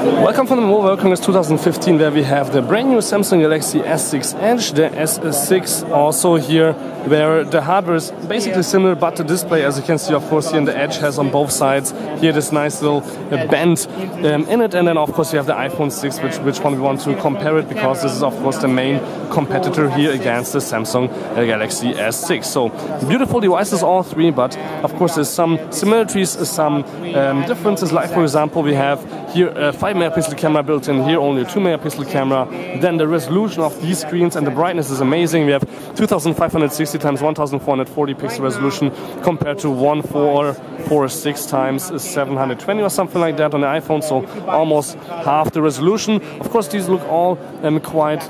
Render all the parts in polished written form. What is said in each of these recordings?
Welcome from the Mobile World Congress 2015, where we have the brand new Samsung Galaxy S6 Edge, the S6 also here, where the hardware is basically similar, but the display, as you can see, of course, here in the Edge has on both sides here this nice little bend in it, and then of course you have the iPhone 6, which one we want to compare it, because this is of course the main competitor here against the Samsung Galaxy S6. So beautiful devices, all three, but of course there's some similarities, some differences. Like for example, we have here a 5-megapixel camera built in, here only a 2-megapixel camera. Then the resolution of these screens and the brightness is amazing. We have 2560 x 1440 pixel resolution compared to 1446 x 720 or something like that on the iPhone, so almost half the resolution. Of course these look all quite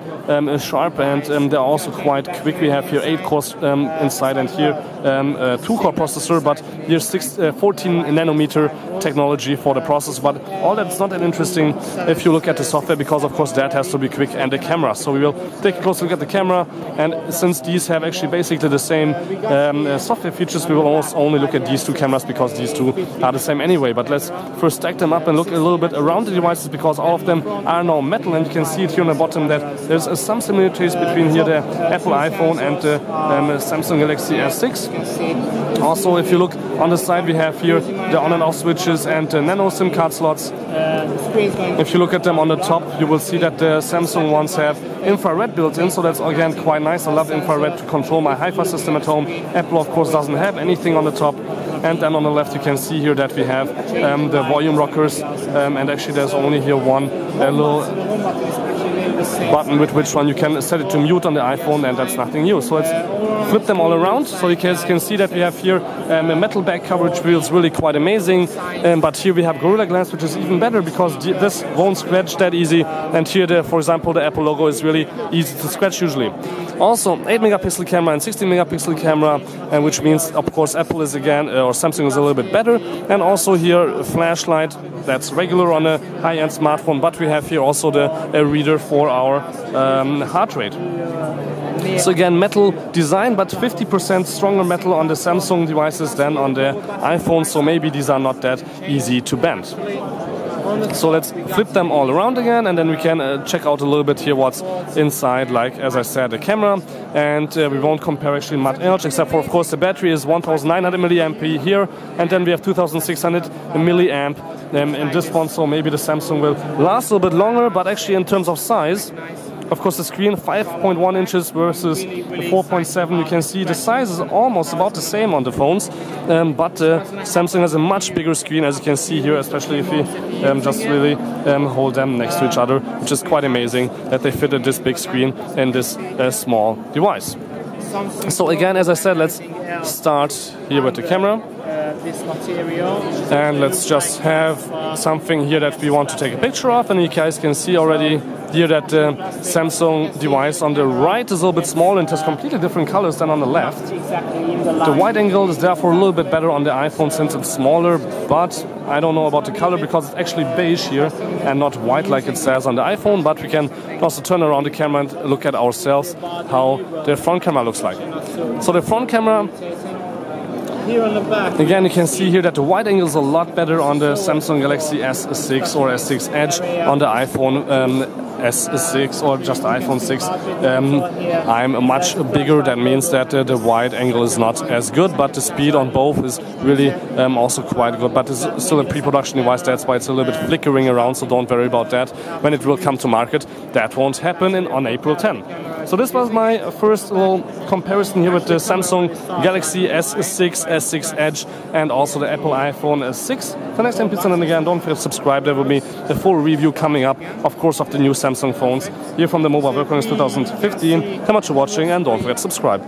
sharp, and they're also quite quick. We have here 8 cores inside, and here a 2-core processor, but here's 14 nanometer technology for the processor. But all that's not that interesting if you look at the software, because of course that has to be quick, and the camera. So we will take a close look at the camera, and since these have actually basically the same software features, we will almost only look at these two cameras, because these two are the same anyway. But let's first stack them up and look a little bit around the devices, because all of them are now metal, and you can see it here on the bottom that there's some similarities between here the Apple iPhone and the Samsung Galaxy S6. Also, if you look on the side, we have here the on and off switches and nano SIM card slots. If you look at them on the top, you will see that the Samsung ones have infrared built in, so that's again quite nice. I love infrared to control my hi-fi system at home. Apple of course doesn't have anything on the top. And then on the left you can see here that we have the volume rockers, and actually there's only here one little button with which one you can set it to mute on the iPhone, and that's nothing new. So let's flip them all around, so you can see that we have here a metal back cover, which feels really quite amazing, but here we have Gorilla Glass, which is even better, because this won't scratch that easy, and here for example the Apple logo is really easy to scratch usually. Also 8-megapixel camera and 16-megapixel camera, which means of course Apple is again, or Samsung is a little bit better. And also here a flashlight that's regular on a high-end smartphone, but we have here also the reader for our heart rate. So again, metal design, but 50% stronger metal on the Samsung devices than on the iPhone, so maybe these are not that easy to bend. So let's flip them all around again, and then we can check out a little bit here what's inside, like as I said, the camera. And we won't compare actually much else, except for of course the battery is 1900 milliamp here, and then we have 2600 milliamp in this one, so maybe the Samsung will last a little bit longer. But actually in terms of size, of course the screen 5.1 inches versus 4.7, you can see the size is almost about the same on the phones, but Samsung has a much bigger screen, as you can see here, especially if you just really hold them next to each other, which is quite amazing that they fitted this big screen in this small device. So again, as I said, let's start here with the camera. And let's just have something here that we want to take a picture of, and you guys can see already here that the Samsung device on the right is a little bit smaller and has completely different colors than on the left. The wide angle is therefore a little bit better on the iPhone since it's smaller, but I don't know about the color, because it's actually beige here and not white like it says on the iPhone. But we can also turn around the camera and look at ourselves how the front camera looks like. So the front camera, here on the back, again you can see here that the wide angle is a lot better on the Samsung Galaxy S6 or S6 Edge. On the iPhone S6 or just iPhone 6, I'm much bigger. That means that the wide angle is not as good, but the speed on both is really also quite good. But it's still a pre-production device, that's why it's a little bit flickering around, so don't worry about that. When it will come to market, that won't happen on April 10. So this was my first little comparison here with the Samsung Galaxy S6, S6 Edge, and also the Apple iPhone 6. The next time, please, and again, don't forget to subscribe. There will be a full review coming up, of course, of the new Samsung phones here from the Mobile World Congress 2015. Thank you much for watching, and don't forget to subscribe.